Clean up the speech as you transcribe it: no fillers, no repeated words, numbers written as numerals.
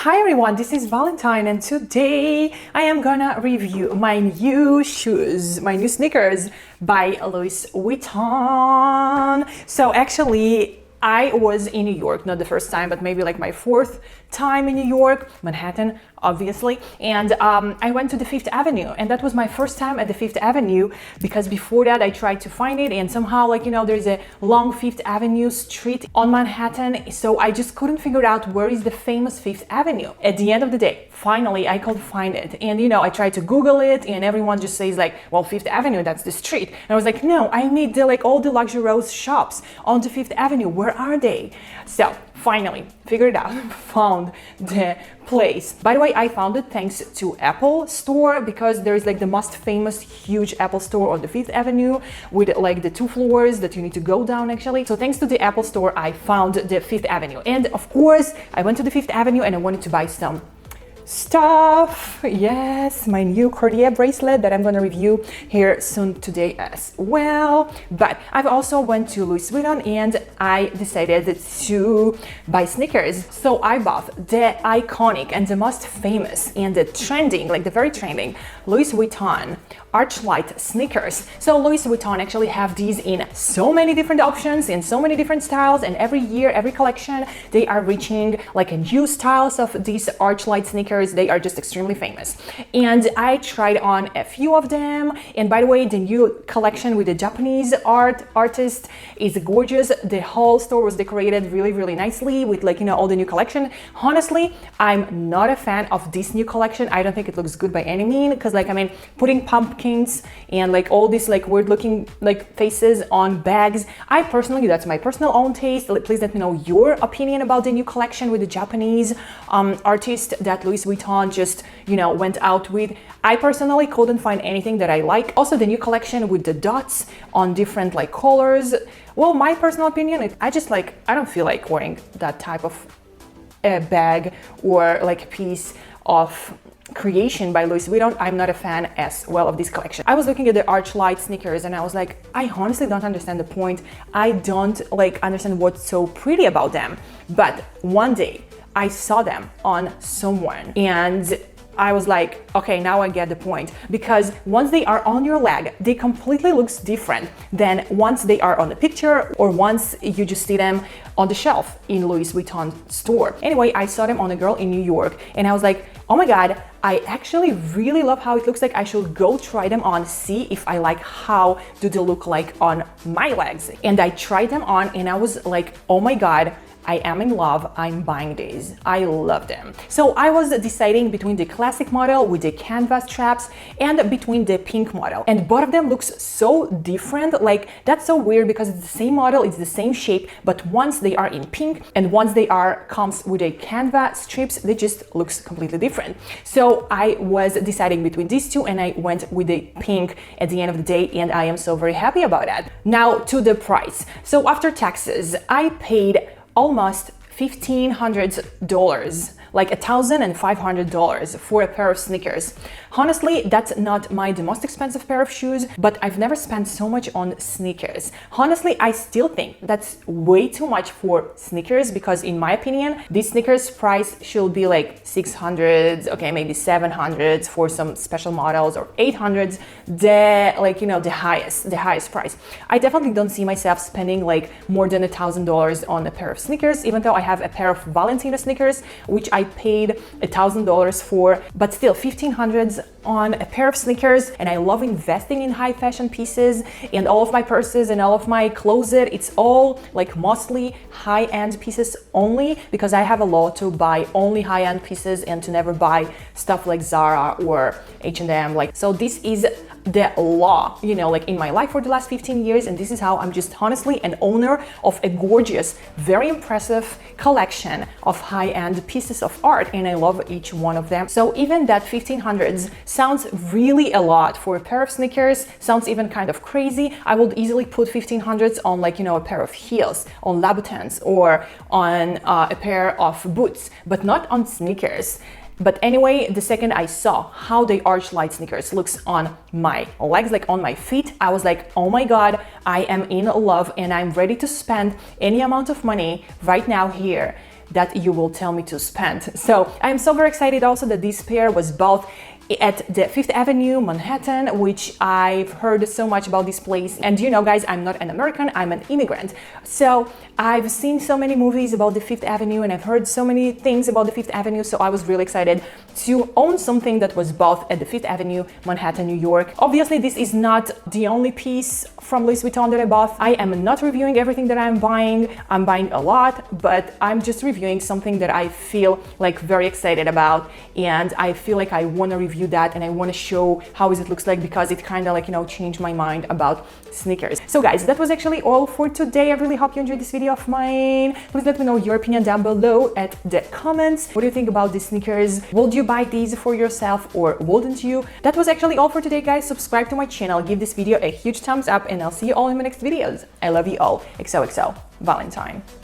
Hi everyone, this is Valentine and today I am gonna review my new shoes, my new sneakers by Louis Vuitton. So actually I was in New York, not the first time, but maybe like my fourth time in New York, Manhattan, obviously. And I went to the Fifth Avenue, and that was my first time at the Fifth Avenue because before that I tried to find it, and somehow, like, you know, there's a long Fifth Avenue street on Manhattan, so I just couldn't figure out where is the famous Fifth Avenue. At the end of the day, finally I could find it, and you know, I tried to Google it, and everyone just says like, well, Fifth Avenue, that's the street. And I was like, no, I need the like all the luxurious shops on the Fifth Avenue. Where are they? So finally figured it out, found the place. By the way, I found it thanks to Apple store because there is like the most famous huge Apple store on the Fifth Avenue with like the 2 floors that you need to go down actually. So thanks to the Apple store, I found the Fifth Avenue. And of course, I went to the Fifth Avenue and I wanted to buy some stuff. Yes, my new Cartier bracelet that I'm gonna review here soon today as well. But I've also went to Louis Vuitton and I decided to buy sneakers. So I bought the iconic and the most famous and the trending, like the very trending Louis Vuitton Archlight Sneakers. So Louis Vuitton actually have these in so many different options, in so many different styles, and every year, every collection, they are reaching like a new styles of these Archlight sneakers. They are just extremely famous. And I tried on a few of them. And by the way, the new collection with the Japanese artist is gorgeous. The whole store was decorated really, really nicely with like, you know, all the new collection. Honestly, I'm not a fan of this new collection. I don't think it looks good by any means, because like, I mean, putting pumpkins and like all these like weird looking like faces on bags, I personally, that's my personal own taste. Please let me know your opinion about the new collection with the Japanese artist that Louis Vuitton just, you know, went out with. I personally couldn't find anything that I like. Also the new collection with the dots on different like colors. Well, my personal opinion, I just like, I don't feel like wearing that type of bag or like piece of creation by Louis Vuitton. I'm not a fan as well of this collection. I was looking at the Archlight sneakers and I was like, I honestly don't understand the point. I don't like understand what's so pretty about them. But one day I saw them on someone and I was like, okay, now I get the point, because once they are on your leg, they completely looks different than once they are on the picture or once you just see them on the shelf in Louis Vuitton store. Anyway, I saw them on a girl in New York and I was like, oh my God, I actually really love how it looks like. I should go try them on, see if I like how do they look like on my legs. And I tried them on and I was like, oh my God, I am in love. I'm buying these. I love them. So I was deciding between the classic model with the canvas straps and between the pink model. And both of them looks so different. Like that's so weird because it's the same model, it's the same shape, but once they are in pink and once they are comes with a canvas strips, they just looks completely different. So I was deciding between these two and I went with the pink at the end of the day, and I am so very happy about that. Now to the price. So after taxes, I paid almost $1,500, like $1,500 for a pair of sneakers. Honestly, that's not the most expensive pair of shoes, but I've never spent so much on sneakers. Honestly, I still think that's way too much for sneakers because in my opinion, this sneakers price should be like 600s, okay, maybe 700s for some special models, or 800s, the like, you know, the highest price. I definitely don't see myself spending like more than $1,000 on a pair of sneakers, even though I have a pair of Valentino sneakers, which I paid $1,000 for, but still $1,500 on a pair of sneakers. And I love investing in high fashion pieces, and all of my purses and all of my closet, it's all like mostly high-end pieces only, because I have a law to buy only high-end pieces and to never buy stuff like Zara or H&M. Like, so this is the law, you know, like in my life for the last 15 years, and this is how I'm just honestly an owner of a gorgeous, very impressive collection of high-end pieces of art, and I love each one of them. So even that 1500s sounds really a lot for a pair of sneakers, sounds even kind of crazy. I would easily put 1500s on, like, you know, a pair of heels, on Louboutins, or on a pair of boots, but not on sneakers. But anyway, the second I saw how the Archlight sneakers looks on my legs, like on my feet, I was like, oh my God, I am in love and I'm ready to spend any amount of money right now here that you will tell me to spend. So I'm so very excited also that this pair was bought at the Fifth Avenue, Manhattan, which I've heard so much about this place. And you know, guys, I'm not an American, I'm an immigrant. So I've seen so many movies about the Fifth Avenue and I've heard so many things about the Fifth Avenue. So I was really excited to own something that was bought at the Fifth Avenue, Manhattan, New York. Obviously, this is not the only piece from Louis Vuitton that I bought. I am not reviewing everything that I'm buying. I'm buying a lot, but I'm just reviewing something that I feel like very excited about. And I feel like I want to review that and I want to show how it looks like, because it kind of like, you know, changed my mind about sneakers. So guys, that was actually all for today. I really hope you enjoyed this video of mine. Please let me know your opinion down below at the comments. What do you think about these sneakers? Would you buy these for yourself or wouldn't you? That was actually all for today, guys. Subscribe to my channel, give this video a huge thumbs up, and I'll see you all in my next videos. I love you all. XOXO Valentine.